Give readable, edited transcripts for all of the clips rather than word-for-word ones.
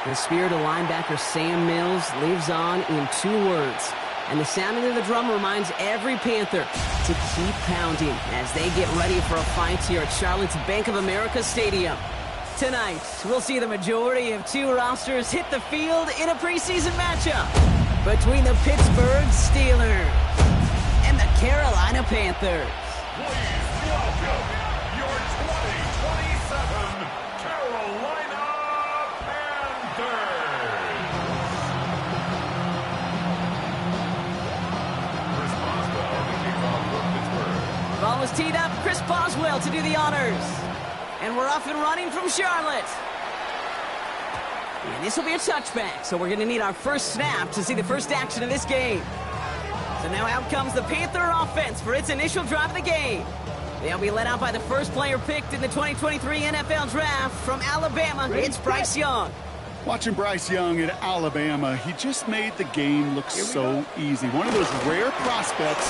The spirit of linebacker Sam Mills lives on in 2 words. And the sounding of the drum reminds every Panther to keep pounding as they get ready for a fight here at Charlotte's Bank of America Stadium. Tonight, we'll see the majority of 2 rosters hit the field in a preseason matchup between the Pittsburgh Steelers and the Carolina Panthers. Please welcome your 2027 Carolina Panthers. Chris Boswell, the kickoff for Pittsburgh. Ball was teed up. Chris Boswell to do the honors. And we're off and running from Charlotte. And this will be a touchback, so we're going to need our first snap to see the first action of this game. So now out comes the Panther offense for its initial drive of the game. They'll be led out by the first player picked in the 2023 NFL Draft from Alabama. It's Bryce Young. Watching Bryce Young at Alabama, he just made the game look so easy. One of those rare prospects,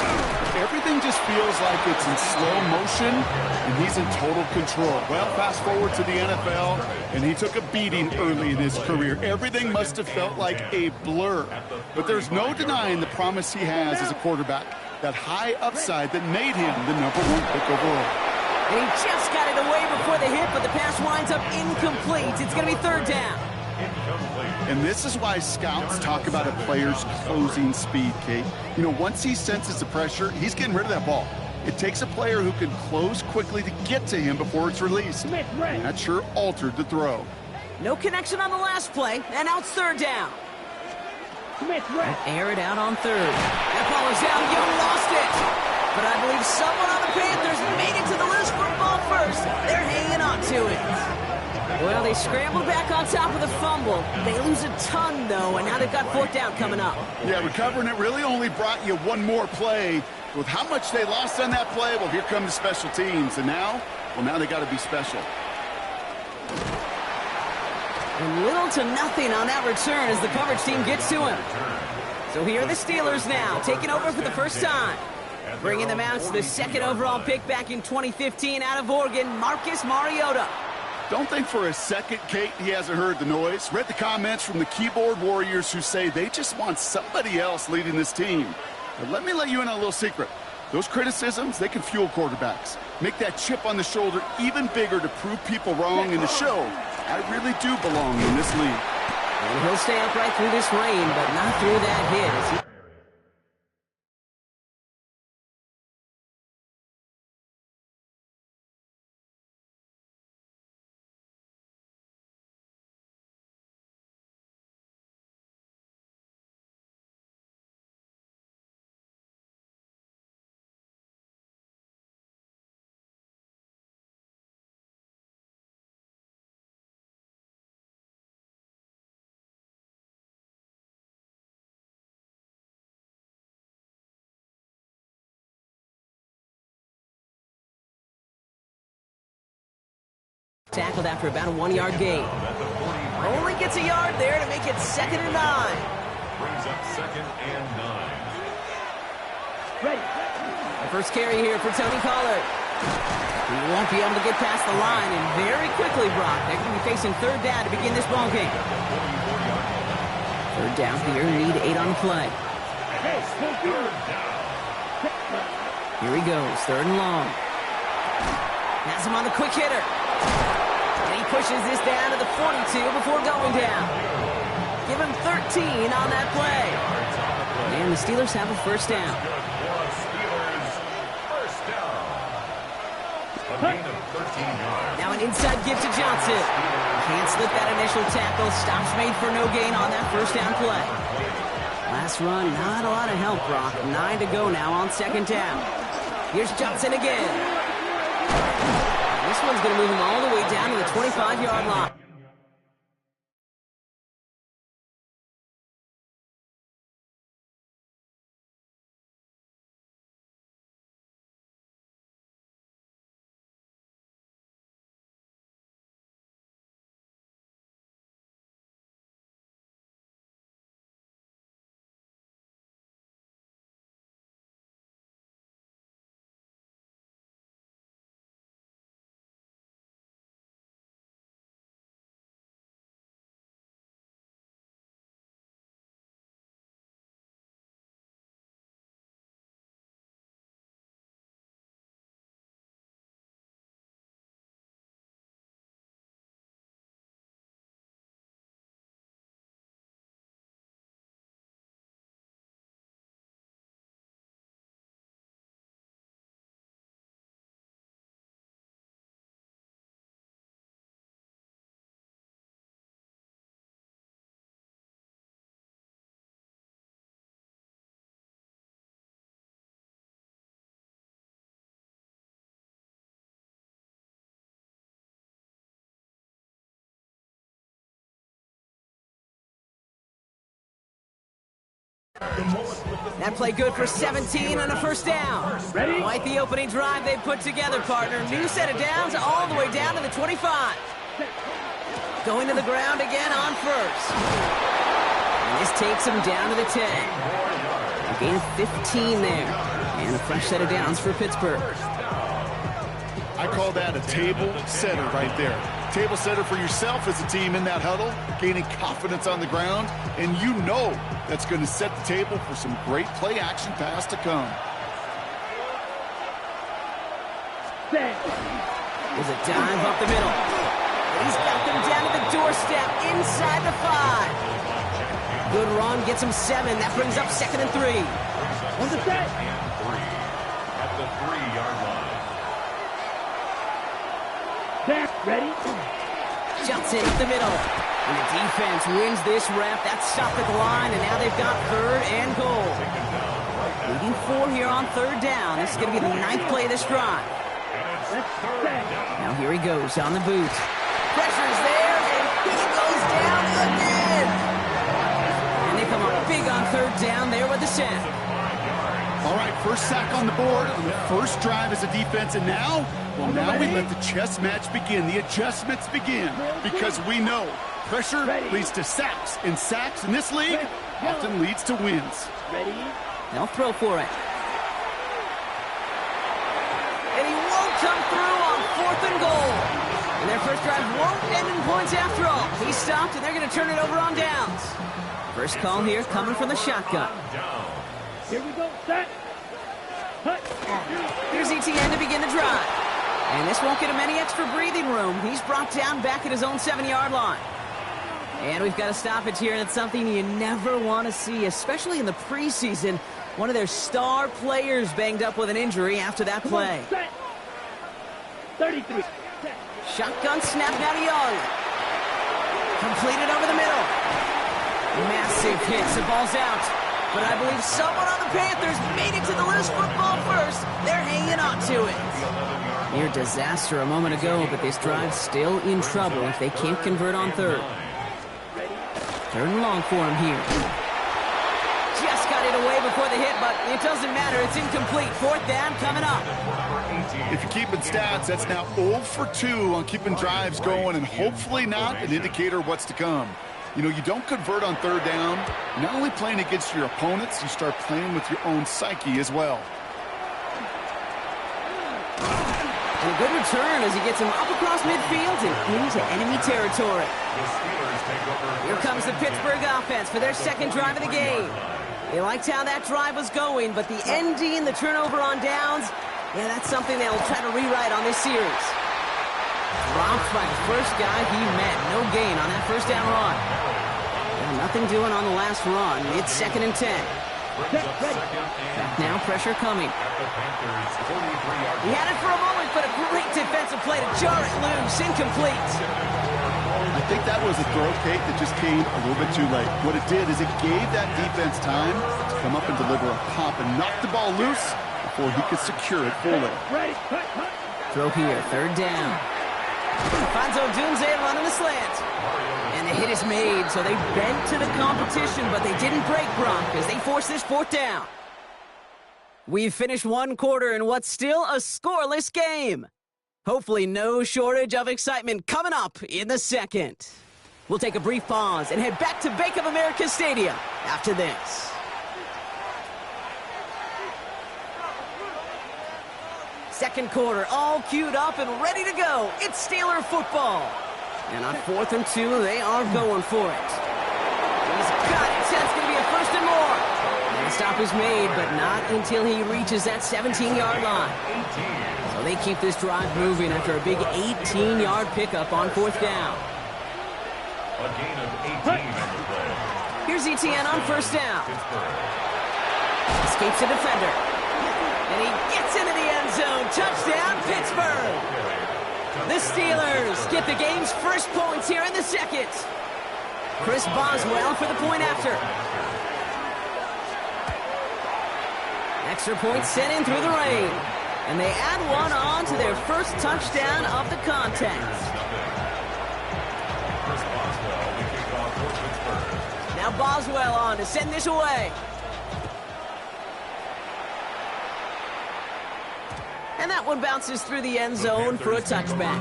everything just feels like it's in slow motion, and he's in total control. Well, fast forward to the NFL, and he took a beating early in his career. Everything must have felt like a blur. But there's no denying the promise he has as a quarterback, that high upside that made him the #1 pick overall. And he just got it away before the hit, but the pass winds up incomplete. It's going to be 3rd down. And this is why scouts talk about a player's closing speed, Kate. You know, once he senses the pressure, he's getting rid of that ball. It takes a player who can close quickly to get to him before it's released. And that sure altered the throw. No connection on the last play, and now it's 3rd down. Air it out on 3rd. That ball is down. Young lost it. But I believe someone on the Panthers made it to the loose football first. They're hanging on to it. Well, they scrambled back on top of the fumble. They lose a ton, though, and now they've got 4th down coming up. Yeah, recovering it really only brought you one more play. With how much they lost on that play, well, here come the special teams. And now, well, now they got to be special. And little to nothing on that return as the coverage team gets to him. So here are the Steelers now, taking over for the first time. Bringing them out to the 2nd overall pick back in 2015 out of Oregon, Marcus Mariota. Don't think for a second, Kate, he hasn't heard the noise. Read the comments from the keyboard warriors who say they just want somebody else leading this team. But let me let you in on a little secret. Those criticisms, they can fuel quarterbacks. Make that chip on the shoulder even bigger to prove people wrong and to show I really do belong in this league. And he'll stay upright through this rain, but not through that hit. Tackled after about a 1-yard gain. Only gets a yard there to make it 2nd and 9. Brings up 2nd and 9. The first carry here for Tony Collard. He won't be able to get past the line, and very quickly, Brock, they're going to be facing 3rd down to begin this ball game. 3rd down here, need 8 on the play. Here he goes, 3rd and long. Has him on the quick hitter. And he pushes this down to the 42 before going down. Give him 13 on that play. And the Steelers have a 1st down. Now an inside give to Johnson. Can't slip that initial tackle. Stops made for no gain on that 1st down play. Last run, not a lot of help, Brock. 9 to go now on 2nd down. Here's Johnson again. This one's going to move him all the way down to the 25-yard line. That play good for 17 and a first down. Quite the opening drive they put together, partner. New set of downs all the way down to the 25. Going to the ground again on first. And this takes him down to the 10. A gain of 15 there. And a fresh set of downs for Pittsburgh. I call that a table setter right there. Table setter for yourself as a team in that huddle, gaining confidence on the ground, and you know that's going to set the table for some great play-action pass to come. There's a dive up the middle. He's got them down to the doorstep inside the 5. Good run, gets him 7. That brings up 2nd and 3. What's the set? At the 3-yard line. Ready? Johnson up the middle. And the defense wins this rep. That's stopped at the line, and now they've got 3rd and goal. Leading 4 here on 3rd down. This is going to be the 9th play of this drive. Now here he goes on the boot. Pressure's there, and he goes down again. And they come up big on 3rd down there with the sack. All right, first sack on the board on the first drive as a defense, and now we let the chess match begin. The adjustments begin because we know pressure leads to sacks, and sacks in this league often leads to wins. They'll throw for it. And he won't come through on 4th and goal. And their first drive won't end in points after all. He stopped, and they're going to turn it over on downs. First call here coming from the shotgun. Here we go, set. Here's ETN to begin the drive. And this won't get him any extra breathing room. He's brought down back at his own 7-yard line. And we've got a stoppage here, and it's something you never want to see, especially in the preseason. One of their star players banged up with an injury after that play. 33. Shotgun snap now to Young. Completed over the middle. Massive hits. The ball's out. But I believe someone on the Panthers made it to the loose football first. They're hanging on to it. Near disaster a moment ago, but this drive's still in trouble if they can't convert on 3rd. 3rd and long for him here. Just got it away before the hit, but it doesn't matter. It's incomplete. 4th down coming up. If you're keeping stats, that's now 0 for 2 on keeping drives going, and hopefully not an indicator of what's to come. You know, you don't convert on 3rd down. Not only playing against your opponents, you start playing with your own psyche as well. And a good return as he gets him up across midfield and into enemy territory. Here comes the Pittsburgh offense for their 2nd drive of the game. They liked how that drive was going, but the ending, the turnover on downs, yeah, that's something they'll try to rewrite on this series. Dropped by the first guy he met. No gain on that first down run. Yeah, nothing doing on the last run. It's 2nd and 10. Back now, pressure coming. He had it for a moment, but a great defensive play to jar it loose. Incomplete. I think that was a throw, Kate, that just came a little bit too late. What it did is it gave that defense time to come up and deliver a pop and knock the ball loose before he could secure it fully. Throw here, 3rd down. Alfonso Dunze running the slant. And the hit is made, so they bent to the competition, but they didn't break Gronk as they force this 4th down. We've finished 1 quarter in what's still a scoreless game. Hopefully no shortage of excitement coming up in the 2nd. We'll take a brief pause and head back to Bank of America Stadium after this. Second quarter, all queued up and ready to go. It's Steeler football. And on 4th and 2, they are going for it. He's got it. That's going to be a 1st and more. And the stop is made, but not until he reaches that 17-yard line. So they keep this drive moving after a big 18-yard pickup on 4th down. A gain of 18 on the play. Here's ETN on 1st down. Escapes a defender. And he gets into the end zone. Touchdown, Pittsburgh. The Steelers get the game's first points here in the 2nd. Chris Boswell for the point after. Extra point sent in through the rain. And they add one on to their first touchdown of the contest. Now Boswell on to send this away. And that one bounces through the end zone for a touchback.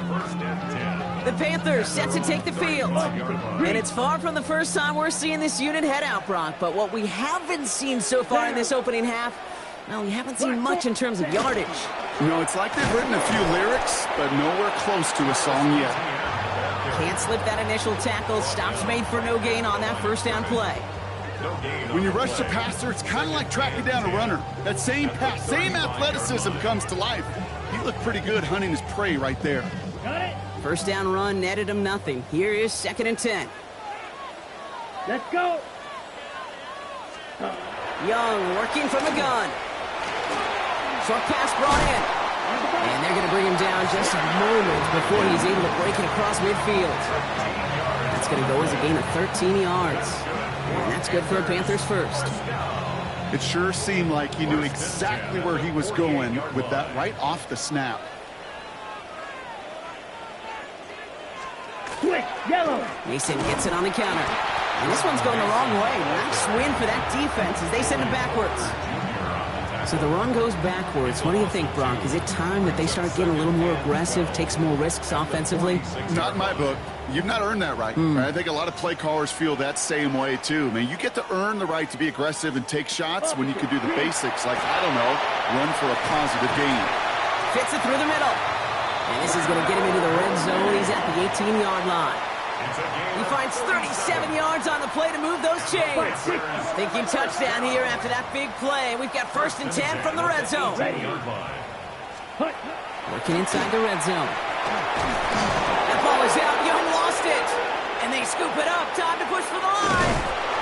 The Panthers set to take the field. And it's far from the first time we're seeing this unit head out, Brock. But what we haven't seen so far in this opening half, well, we haven't seen much in terms of yardage. You know, it's like they've written a few lyrics, but nowhere close to a song yet. Can't slip that initial tackle. Stops made for no gain on that first down play. When you rush the passer, it's kind of like tracking down a runner. That same pass, same athleticism comes to life. He looked pretty good hunting his prey right there. Got it. First down run netted him nothing. Here is 2nd and 10. Let's go. Young working from the gun. Short pass brought in. And they're going to bring him down just a moment before he's able to break it across midfield. That's going to go as a gain of 13 yards. And that's good for a Panthers first. It sure seemed like he knew exactly where he was going with that right off the snap. Quick, yellow. Mason gets it on the counter. And this one's going the wrong way. Nice win for that defense as they send it backwards. So the run goes backwards. What do you think, Brock? Is it time that they start getting a little more aggressive, take some more risks offensively? Not in my book. You've not earned that right. I think a lot of play callers feel that same way, too. I mean, you get to earn the right to be aggressive and take shots when you can do the basics, like, I don't know, run for a positive gain. Fits it through the middle. And this is going to get him into the red zone. He's at the 18-yard line. He finds 37 yards on the play to move those chains. Thinking touchdown here after that big play. We've got 1st and 10 from the red zone. Working inside the red zone. That ball is out. Young lost it. And they scoop it up. Time to push for the line.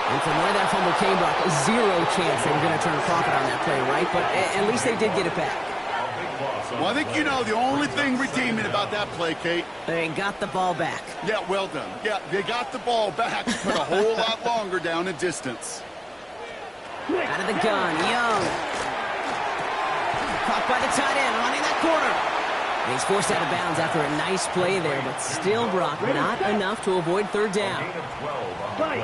And from where that fumble came, Brock, zero chance they were going to turn a profit on that play, right? But at least they did get it back. Well, I think you know the only thing redeeming about that play, Kate. They got the ball back. Yeah, well done. Yeah, they got the ball back, but a whole lot longer down in distance. Out of the gun, Young. Caught by the tight end, running that corner. And he's forced out of bounds after a nice play there, but still, Brock, not enough to avoid 3rd down.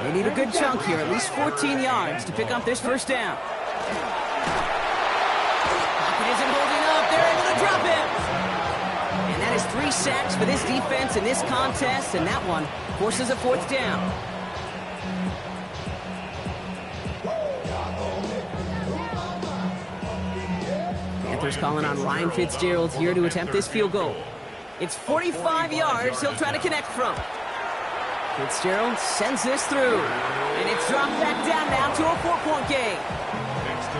They need a good chunk here, at least 14 yards to pick up this 1st down. Pocket isn't holding up. They're able to drop him. And that is 3 sacks for this defense in this contest, and that one forces a 4th down. Panthers calling on Ryan Fitzgerald here to attempt this field goal. It's 45 yards he'll try to connect from. Fitzgerald sends this through, and it's dropped back down now to a 4-point game.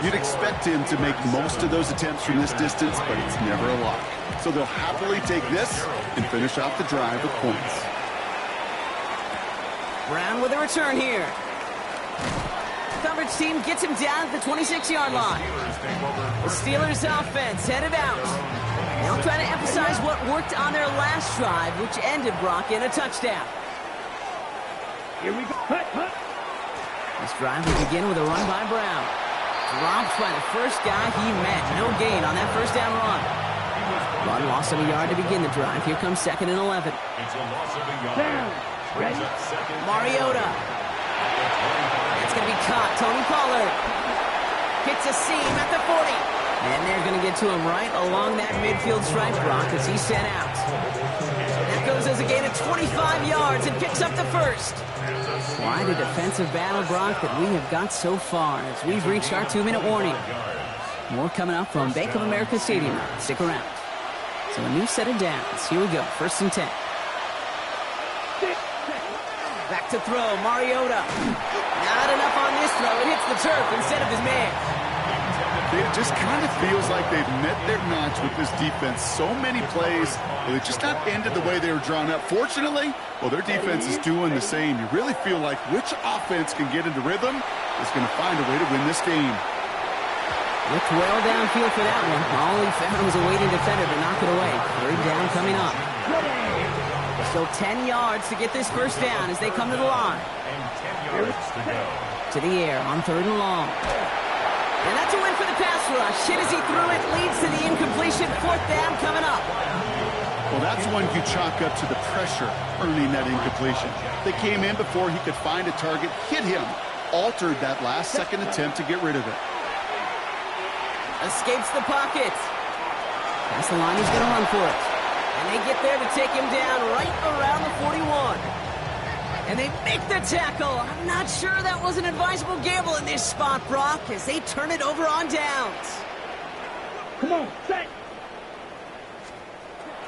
You'd expect him to make most of those attempts from this distance, but it's never a lot. So they'll happily take this and finish off the drive with points. Brown with a return here. Coverage team gets him down at the 26-yard line. The Steelers offense headed out. They'll try to emphasize what worked on their last drive, which ended, Brock, in a touchdown. Here we go. Hut, hut. This drive will begin with a run by Brown. Dropped by the first guy he met. No gain on that 1st down run. Run loss of a yard to begin the drive. Here comes 2nd and 11. It's a loss of a yard. Down. Ready? Mariota. It's going to be caught. Tony Pollard hits a seam at the 40. And they're going to get to him right along that midfield stripe, Brock, as he's sent out. That goes as a gain of 25 yards and picks up the 1st. Quite a defensive battle, Brock, that we have got so far as we've reached our 2-minute warning. More coming up from Bank of America Stadium. Stick around. So a new set of downs. Here we go. 1st and 10. Back to throw. Mariota. Not enough on this throw. It hits the turf instead of his man. It just kind of feels like they've met their match with this defense. So many plays, but it just not ended the way they were drawn up. Fortunately, well, their defense is doing the same. You really feel like which offense can get into rhythm is going to find a way to win this game. Looked well downfield for that one. All he found was a waiting defender to knock it away. 3rd down coming up. Still 10 yards to get this 1st down as they come to the line. And 10 yards to go. To the air on 3rd and long. And that's a win for the pass rush. Hit as he threw it, leads to the incompletion. 4th down coming up. Well, that's one you chalk up to the pressure earning that incompletion. They came in before he could find a target, hit him, altered that last-second attempt to get rid of it. Escapes the pocket. That's the line, he's going to run for it. And they get there to take him down right around the 41. And they make the tackle. I'm not sure that was an advisable gamble in this spot, Brock, as they turn it over on downs. Come on, set.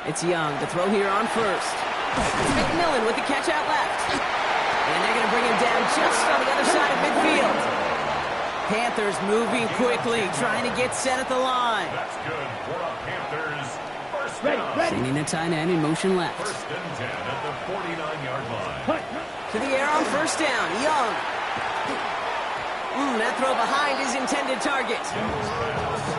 It's Young to throw here on first. It's McMillan with the catch out left. And they're going to bring him down just on the other side of midfield. Panthers moving quickly, trying to get set at the line. That's good for a Panthers first Ready, down. ready. Sending a tight end in motion left. First and 10 at the 49-yard line. Hut. To the air on first down, Young. That throw behind his intended target.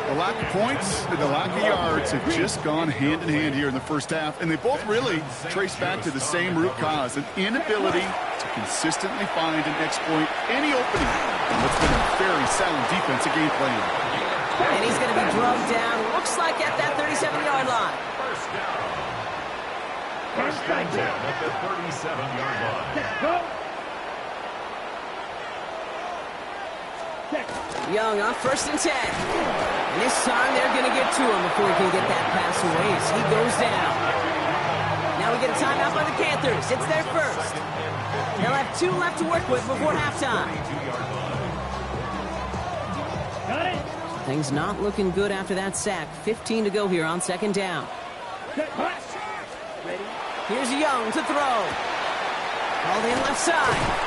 The lack of points and the lack of yards have just gone hand in hand here in the first half, and they both really trace back to the same root cause, an inability to consistently find and exploit any opening in what's been a very sound defensive game plan. And he's going to be drugged down, looks like at that 37-yard line. First down. First and 10 at the 37-yard line. Set, go. Set. Young on first and 10. And this time they're going to get to him before he can get that pass away as he goes down. Now we get a timeout by the Panthers. It's their first. They'll have 2 left to work with before halftime. Got it. Things not looking good after that sack. 15 to go here on second down. Set, hut. Ready. Here's Young to throw. Called in left side.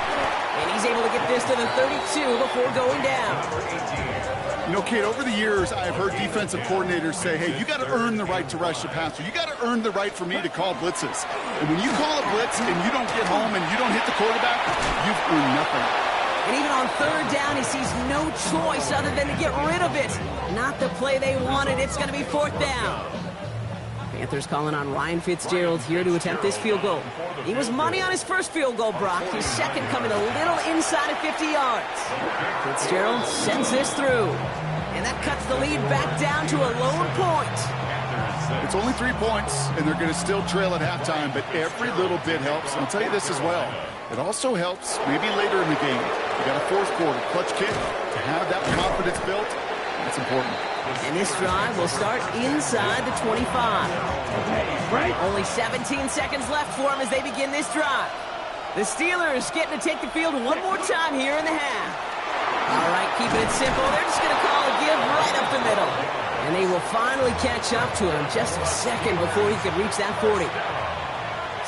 And he's able to get this to the 32 before going down. You know, Kate, over the years, I've heard defensive coordinators say, hey, you got to earn the right to rush the passer. You got to earn the right for me to call blitzes. And when you call a blitz and you don't get home and you don't hit the quarterback, you've earned nothing. And even on third down, he sees no choice other than to get rid of it. Not the play they wanted. It's going to be fourth down. Panthers calling on Ryan Fitzgerald here to attempt this field goal. He was money on his first field goal, Brock. His second coming a little inside of 50 yards. Fitzgerald sends this through. And that cuts the lead back down to a lone point. It's only 3 points, and they're going to still trail at halftime, but every little bit helps. And I'll tell you this as well. It also helps maybe later in the game. You got a fourth quarter clutch kick to have that confidence built. That's important. And this drive will start inside the 25. Right. Only 17 seconds left for them as they begin this drive. The Steelers getting to take the field one more time here in the half. All right, keeping it simple. They're just going to call a give right up the middle. And they will finally catch up to him just a second before he could reach that 40.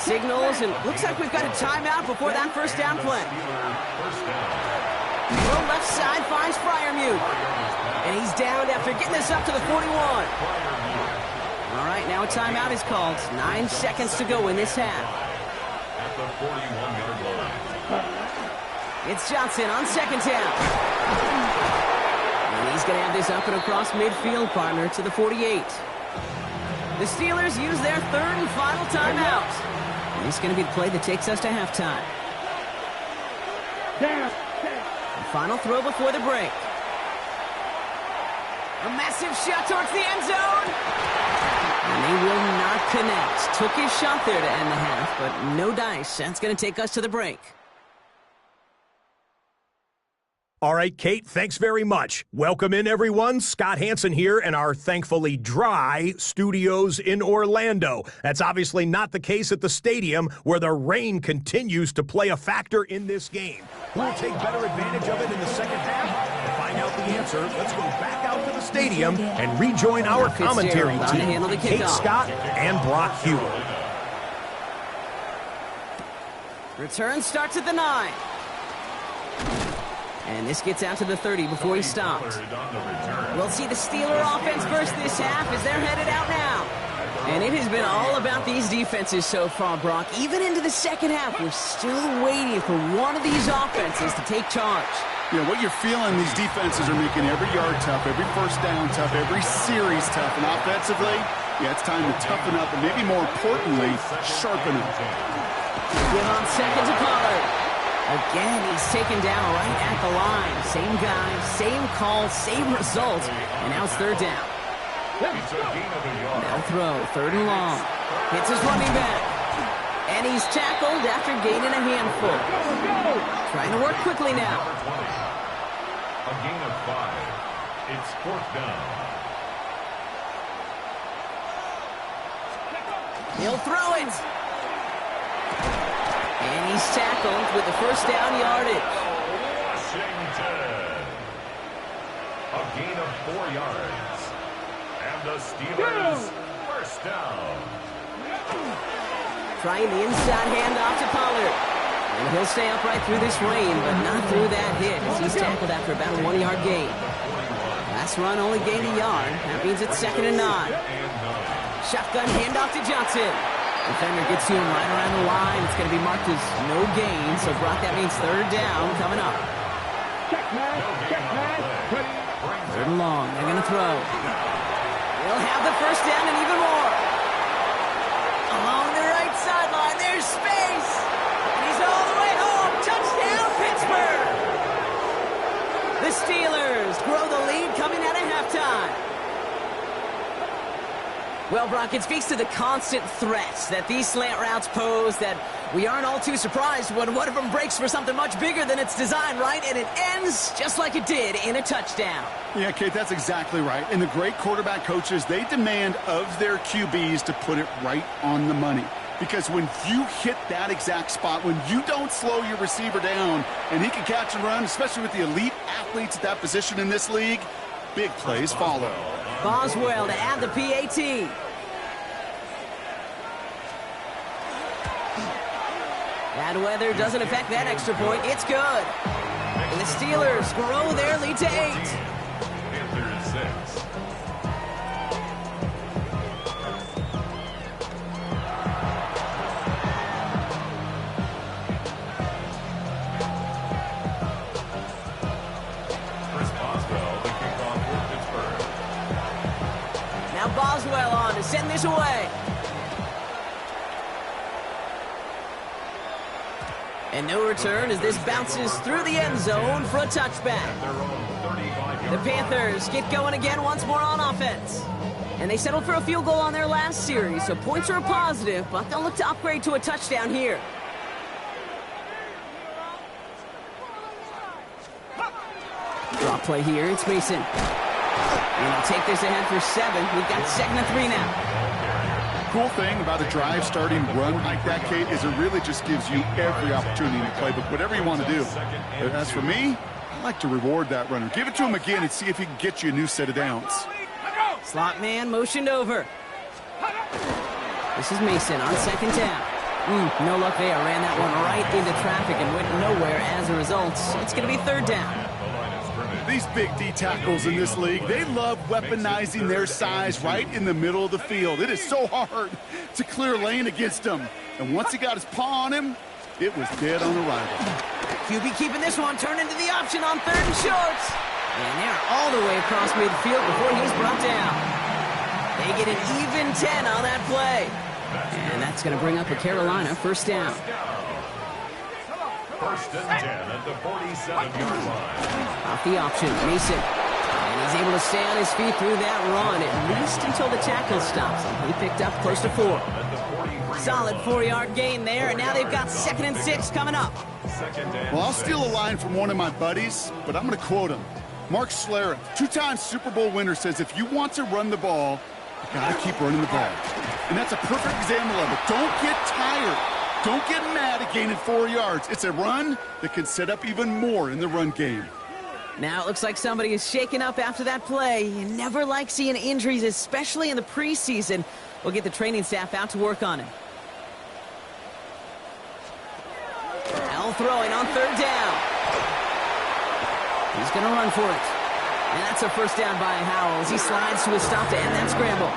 Signals, and looks like we've got a timeout before that first down play. The left side finds Freiermuth. And he's down after getting this up to the 41. All right, now a timeout is called. 9 seconds to go in this half. At the 41-yard line. It's Johnson on second down. And he's going to have this up and across midfield, partner, to the 48. The Steelers use their third and final timeout. And this is going to be the play that takes us to halftime. Down. The final throw before the break. A massive shot towards the end zone. And they will not connect. Took his shot there to end the half, but no dice. That's going to take us to the break. All right, Kate, thanks very much. Welcome in, everyone. Scott Hansen here in our thankfully dry studios in Orlando. That's obviously not the case at the stadium, where the rain continues to play a factor in this game. Who will take better advantage of it in the second half? To find out the answer, let's go back out to the stadium and rejoin our commentary team, Kate Scott and Brock Hewitt. Return starts at the 9. And this gets out to the 30 before he stops. We'll see the Steeler offense first this half as they're headed out now. And it has been all about these defenses so far, Brock. Even into the second half, we're still waiting for one of these offenses to take charge. Yeah, what you're feeling, these defenses are making every yard tough, every first down tough, every series tough. And offensively, yeah, it's time to toughen up and maybe more importantly, sharpen up. Give on second to Pollard. Again, he's taken down right at the line. Same guy, same call, same result. And now it's third down. They'll throw, third and long. Hits his running back. And he's tackled after gaining a handful. Trying to work quickly now. A gain of 5. It's fourth down. He'll throw it. And he's tackled with the first down yardage. Washington. A gain of 4 yards. And the Steelers, first down. Trying the inside handoff to Pollard. And he'll stay upright through this rain, but not through that hit as he's tackled after about a 1-yard gain. Last run only gained a yard. That means it's 2nd and 9. Shotgun handoff to Johnson. Defender gets to him right around the line. It's going to be marked as no gain, so Brock, that means 3rd down coming up. Check man. 3rd and long. They're going to throw. They'll have the first down and even more. Along the right sideline, there's space. And he's all the way home. Touchdown, Pittsburgh. The Steelers grow the lead coming out of halftime. Well, Brock, it speaks to the constant threats that these slant routes pose that we aren't all too surprised when one of them breaks for something much bigger than its design, right? And it ends just like it did in a touchdown. Yeah, Kate, that's exactly right. And the great quarterback coaches, they demand of their QBs to put it right on the money. Because when you hit that exact spot, when you don't slow your receiver down and he can catch and run, especially with the elite athletes at that position in this league, big plays follow. Boswell to add the PAT. Bad weather doesn't affect that extra point. It's good. And the Steelers grow their lead to 8. Panthers 6. Boswell on to send this away. And no return as this bounces through the end zone for a touchback. The Panthers get going again once more on offense. And they settled for a field goal on their last series, so points are a positive, but they'll look to upgrade to a touchdown here. Drop play here, it's Mason. And he'll take this ahead for 7. We've got 2nd and 3 now. Cool thing about a drive starting run like that, Kate, is it really just gives you every opportunity in the playbook, whatever you want to do. As for me, I like to reward that runner. Give it to him again and see if he can get you a new set of downs. Slot man motioned over. This is Mason on 2nd down. No luck there. Ran that one right into traffic and went nowhere as a result. It's going to be 3rd down. These big D tackles in this league, they love weaponizing their size right in the middle of the field. It is so hard to clear lane against them. And once he got his paw on him, it was dead on arrival. QB keeping this one, turned into the option on 3rd and short. And they're all the way across midfield before he's brought down. They get an even 10 on that play. And that's going to bring up a Carolina first down. 1st and 10 at the 47-yard line. Off the option, Mason. And he's able to stay on his feet through that run, at least until the tackle stops him. He picked up close to 4. Solid 4-yard gain there, and now they've got 2nd and 6 coming up. Well, I'll steal a line from one of my buddies, but I'm going to quote him. Mark Schlereth, 2-time Super Bowl winner, says if you want to run the ball, you got to keep running the ball. And that's a perfect example of it. Don't get tired. Don't get mad at gaining 4 yards. It's a run that can set up even more in the run game. Now it looks like somebody is shaken up after that play. You never like seeing injuries, especially in the preseason. We'll get the training staff out to work on it. Now throwing on 3rd down. He's going to run for it. And that's a first down by Howell as he slides to a stop to end that scramble.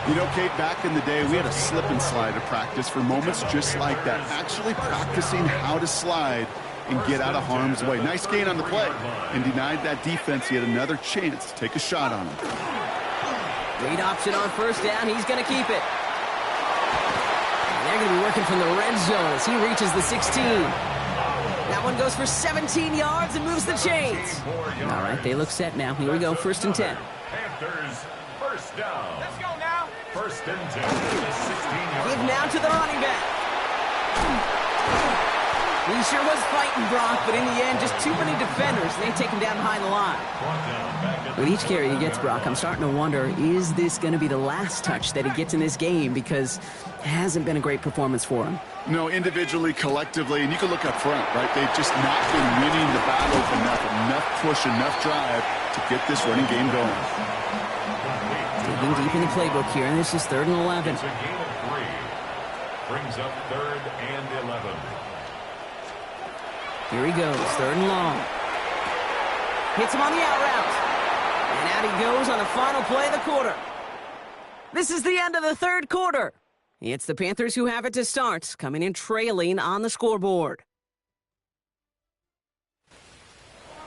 You know, Kate, back in the day, we had a slip and slide to practice for moments just like that. Actually practicing how to slide and get out of harm's way. Nice gain on the play. And denied that defense yet another chance to take a shot on him. Great option on 1st down. He's going to keep it. And they're going to be working from the red zone as he reaches the 16. That one goes for 17 yards and moves the chains. All right, they look set now. Here we go, 1st and 10. Panthers, first down. Let's go now. 1st and 10 at the 16-yard line. Give now to the running back. He sure was fighting, Brock, but in the end, just too many defenders. They take him down behind the line. With each carry he gets, Brock, I'm starting to wonder, is this going to be the last touch that he gets in this game? Because it hasn't been a great performance for him. No, individually, collectively, and you can look up front, right? They've just not been winning the battle enough push, enough drive to get this running game going. Digging deep in the playbook here, and this is 3rd and 11. It's a gain of 3. Brings up 3rd and 11. Here he goes, 3rd and long. Hits him on the out route. And out he goes on the final play of the quarter. This is the end of the 3rd quarter. It's the Panthers who have it to start, coming in trailing on the scoreboard.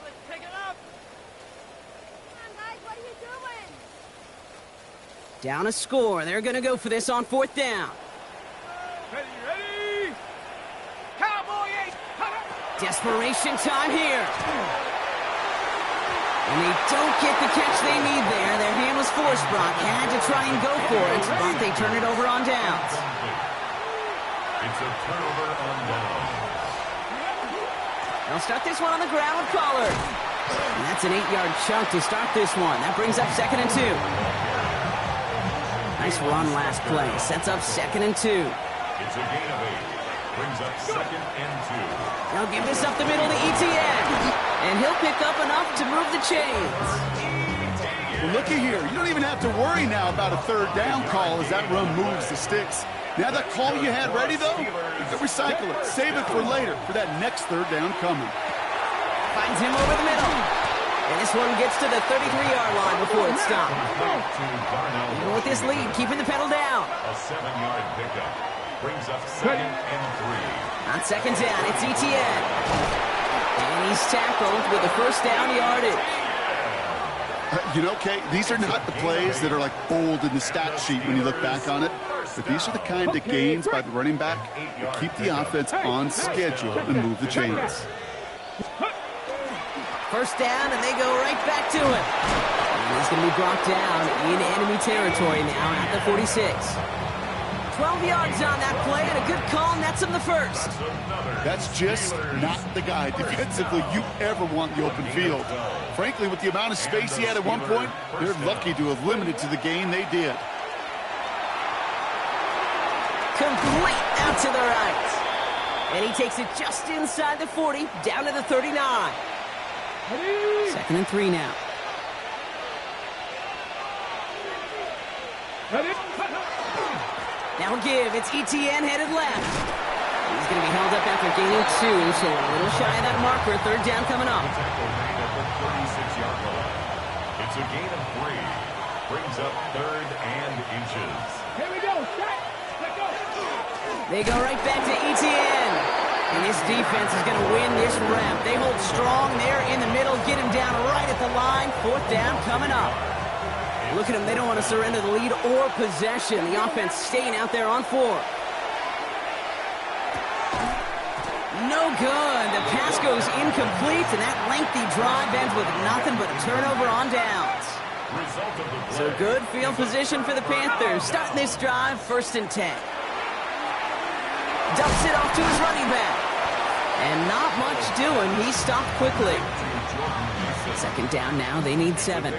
Let's pick it up. Come on, guys, what are you doing? Down a score. They're going to go for this on 4th down. Ready? Cowboy 8. Desperation time here. And they don't get the catch they need there. Their hand was forced, Brock. Had to try and go for it, but they turn it over on downs. It's a turnover on downs. They'll start this one on the ground with Pollard. And that's an 8-yard chunk to start this one. That brings up 2nd and 2. Nice run last play. Sets up 2nd and 2. It's a gain of 8. Brings up 2nd and 2. They'll give this up the middle to ETN. And he'll pick up enough to move the chains. Well, looky here. You don't even have to worry now about a 3rd down call as that run moves the sticks. Now that call you had ready, though, you can recycle it. Save it for later for that next 3rd down coming. Finds him over the middle. And this one gets to the 33-yard line before it's stopped. Even with this lead, keeping the pedal down. A 7-yard pickup. Brings up 2nd and 3. On 2nd down, it's ETN. And he's tackled with a 1st down yardage. You know, Kate, these are not the plays that are like bold in the stat sheet when you look back on it. But these are the kind of gains by the running back that keep the offense on schedule and move the chains. 1st down, and they go right back to him. And he's going to be brought down in enemy territory now at the 46. 12 yards on that play, and a good call nets him the 1st. That's just not the guy defensively you ever want in the open field. Frankly, with the amount of space he had at one point, they're lucky to have limited to the gain they did. Complete out to the right. And he takes it just inside the 40, down to the 39. 2nd and 3 now. Now a give. It's ETN headed left. He's going to be held up after gaining 2, so a little shy of that marker. 3rd down coming up. It's a gain of 3. Brings up 3rd and inches. Here we go. Let go. They go right back to ETN. And this defense is going to win this rep. They hold strong there in the middle, get him down right at the line. 4th down coming up. Look at them. They don't want to surrender the lead or possession. The offense staying out there on 4. No good. The pass goes incomplete, and that lengthy drive ends with nothing but a turnover on downs. So good field position for the Panthers. Starting this drive, 1st and 10. Dumps it off to his running back. And not much doing. He stopped quickly. 2nd down now. They need 7.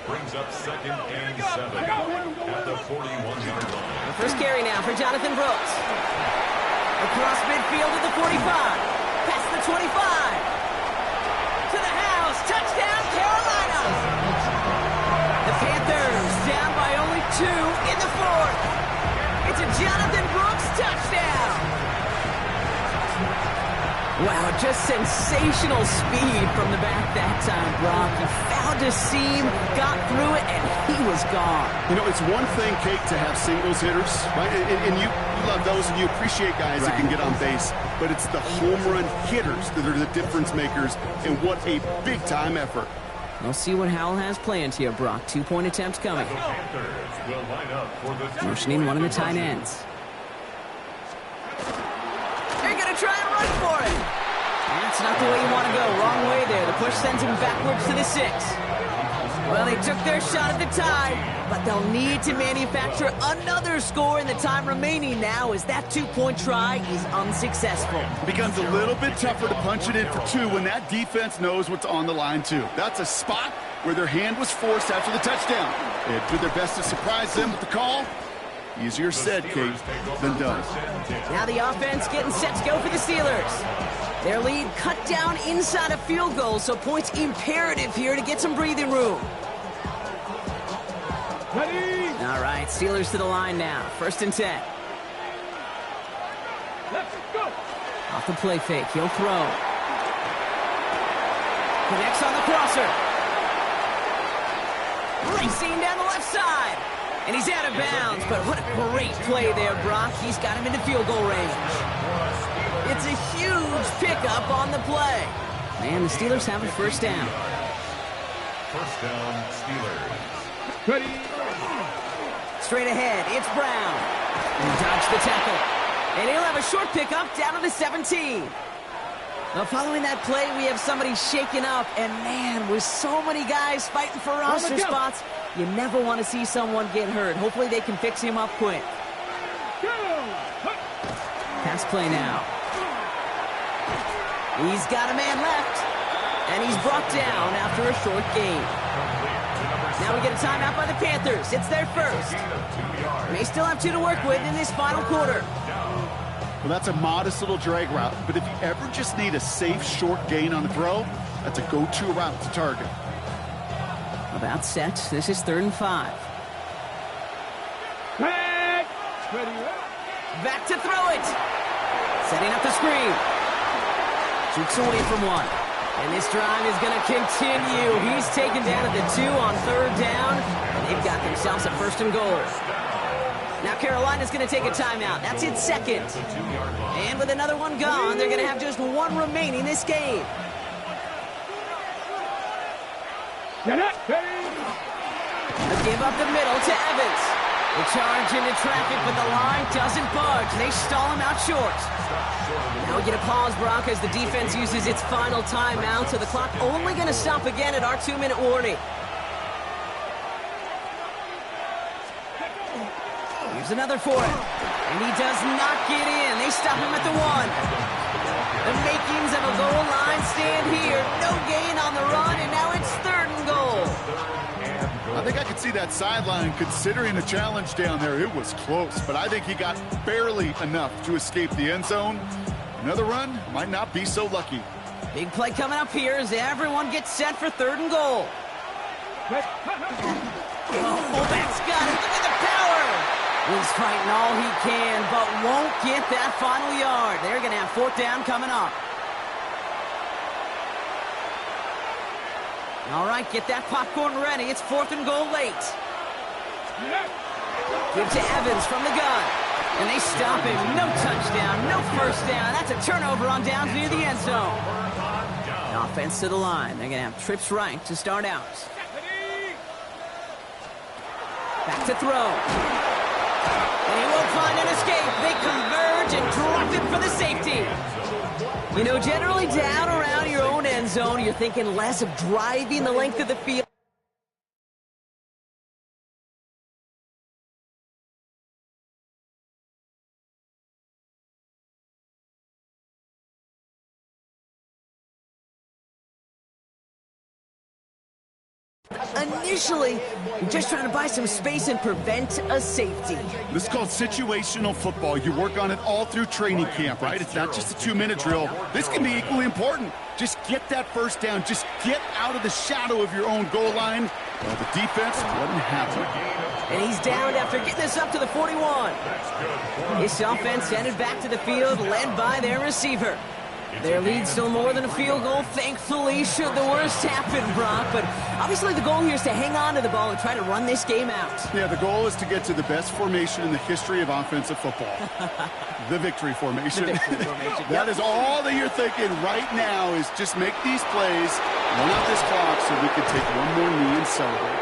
Brings up 2nd and 7 at the 41-yard line. The first carry now for Jonathan Brooks. Across midfield at the 45. Past the 25. To the house. Touchdown, Carolina. The Panthers down by only 2 in the 4th. It's a Jonathan Brooks touchdown. Wow, just sensational speed from the back that time, Brock. He found a seam, got through it, and he was gone. You know, it's one thing, Kate, to have singles hitters, right? And you love those, and you appreciate guys that can get on base. But it's the home run hitters that are the difference makers, and what a big-time effort. We'll see what Howell has planned here, Brock. 2-point attempts coming. The Panthers will line up for the motioning one of the tight ends. They're going to try and run for it. That's not the way you want to go. Wrong way there. The push sends him backwards to the 6. Well, they took their shot at the tie, but they'll need to manufacture another score in the time remaining now as that two-point try is unsuccessful. It becomes a little bit tougher to punch it in for two when that defense knows what's on the line, too. That's a spot where their hand was forced after the touchdown. They did their best to surprise them with the call. Easier said, Kate, than done. Now the offense getting set to go for the Steelers. Their lead cut down inside a field goal, so points imperative here to get some breathing room. Ready? All right, Steelers to the line now. 1st and 10. Let's go. Off the play fake, he'll throw. Connects on the crosser. Racing down the left side. And he's out of bounds, but what a great play there, Brock. He's got him into field goal range. It's a huge pickup on the play. And the Steelers have a 1st down. 1st down, Steelers. Ready? Straight ahead, it's Brown. And dodged the tackle. And he'll have a short pickup down to the 17. Well, following that play, we have somebody shaken up. And man, with so many guys fighting for roster spots, you never want to see someone get hurt. Hopefully they can fix him up quick. Go. Pass play now. He's got a man left. And he's brought down after a short gain. Now we get a timeout by the Panthers. It's their first. They still have 2 to work with in this final quarter. Well, that's a modest little drag route, but if you ever just need a safe, short gain on a throw, that's a go-to route to target. About set. This is 3rd and 5. Ready? Back to throw it. Setting up the screen. Shoots away from one. And this drive is going to continue. He's taken down at the 2 on 3rd down. And they've got themselves a 1st and goal. Now Carolina's going to take a timeout. That's its 2nd. And with another one gone, they're going to have just 1 remaining this game. Get it. A give up the middle to Evans. They charge into traffic, but the line doesn't budge. They stall him out short. Now we get a pause, Brock, as the defense uses its final timeout, so the clock only going to stop again at our 2-minute warning. Here's another for it. And he does not get in. They stop him at the 1. The makings of a goal line stand here. No gain on the run, and now it's 3rd and goal. I think I could see that sideline considering a challenge down there. It was close, but I think he got barely enough to escape the end zone. Another run might not be so lucky. Big play coming up here as everyone gets set for 3rd and goal. Fullback's got it. Look at the power. He's fighting all he can, but won't get that final yard. They're going to have 4th down coming up. All right, get that popcorn ready. It's 4th and goal late. Give to Evans from the gun. And they stop him. No touchdown, no 1st down. That's a turnover on downs near the end zone. The offense to the line. They're going to have trips right to start out. Back to throw. And he won't find an escape. They converge and drop it for the safety. You know, generally down around your own end zone, you're thinking less of driving the length of the field. Initially, just trying to buy some space and prevent a safety. This is called situational football. You work on it all through training camp, right? It's not just a 2-minute drill. This can be equally important. Just get that 1st down. Just get out of the shadow of your own goal line. Well, the defense wasn't happy. And he's down after getting this up to the 41. This offense headed back to the field, led by their receiver. Their lead still more than a field goal, thankfully, should the worst happen, Brock. But obviously the goal here is to hang on to the ball and try to run this game out. Yeah, the goal is to get to the best formation in the history of offensive football. The victory formation. The victory formation. That is all that you're thinking right now is just make these plays, run out this clock so we can take one more knee and celebrate.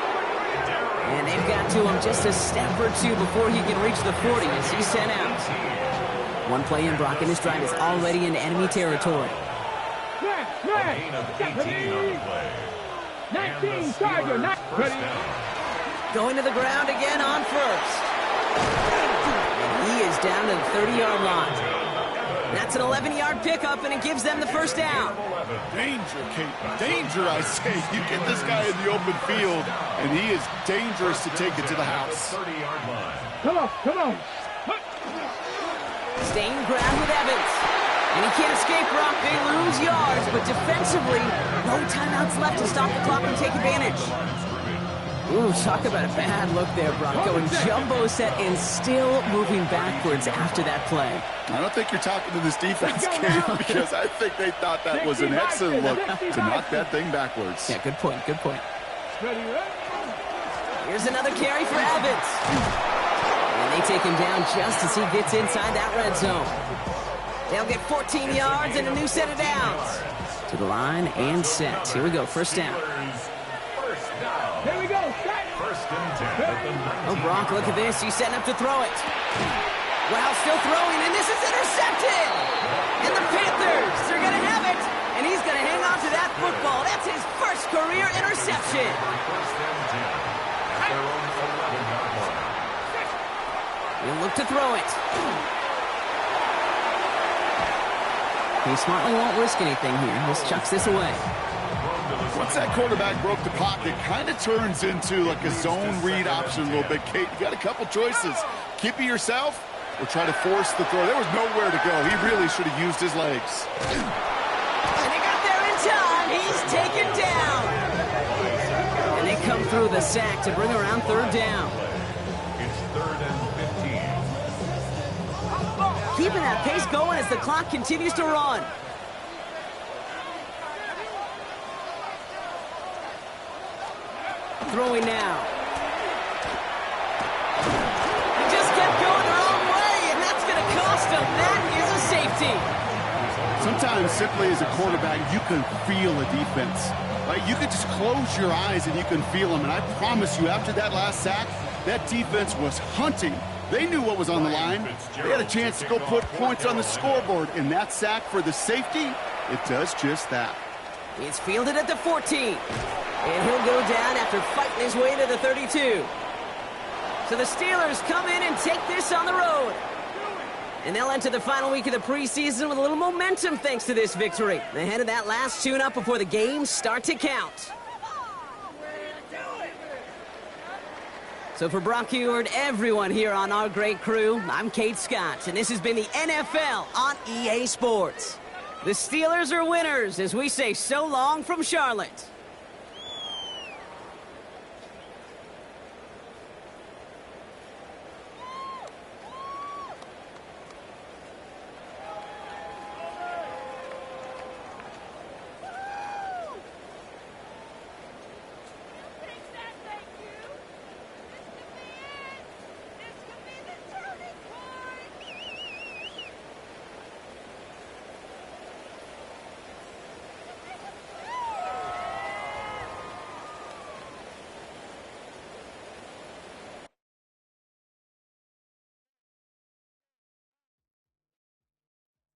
And they've got to him just a step or 2 before he can reach the 40 as he's sent out. One play in, Brock, and this drive is already in enemy territory. A gain of 18 on the play. 19, Tiger, first down. Going to the ground again on first. And he is down to the 30-yard line. That's an 11-yard pickup, and it gives them the first down. Danger, Kate. Danger, I say. You get this guy in the open field, and he is dangerous to take it to the house. 30-yard line. Come on, come on. Staying ground with Evans. And he can't escape, Brock. They lose yards, but defensively, no timeouts left to stop the clock and take advantage. Ooh, talk about a bad look there, Brock. Going jumbo set and still moving backwards after that play. I don't think you're talking to this defense, Kate, because I think they thought that was an excellent look to knock that thing backwards. Yeah, good point, good point. Ready, Here's another carry for Evans. And they take him down just as he gets inside that red zone. They'll get 14 yards and a new set of downs. To the line and set. Here we go, first down. Here we go. First and 10 at the 19. Oh, Brock, look at this. He's setting up to throw it. Wow, still throwing, and this is intercepted. And the Panthers are going to have it. And he's going to hang on to that football. That's his first career interception. First and 10 at their own 11-yard line. He'll look to throw it. He smartly won't risk anything here. Just chucks this away. Once that quarterback broke the pocket, kind of turns into like a zone read option a little bit. Kate, you got a couple choices. Keep it yourself or try to force the throw. There was nowhere to go. He really should have used his legs. And he got there in time. He's taken down. And they come through the sack to bring around third down. It's 3rd and 15. Keeping that pace going as the clock continues to run. Throwing now. He just kept going the wrong way, and that's going to cost him. That is a safety. Sometimes, simply as a quarterback, you can feel a defense. Right? You can just close your eyes and you can feel them. And I promise you, after that last sack, that defense was hunting. They knew what was on the line. They had a chance to go put points on the scoreboard. And that sack for the safety, it does just that. He's fielded at the 14. And he'll go down after fighting his way to the 32. So the Steelers come in and take this on the road. And they'll enter the final week of the preseason with a little momentum thanks to this victory. Ahead of that last tune-up before the games start to count. So for Brock Huard, everyone here on our great crew, I'm Kate Scott, and this has been the NFL on EA Sports. The Steelers are winners as we say so long from Charlotte.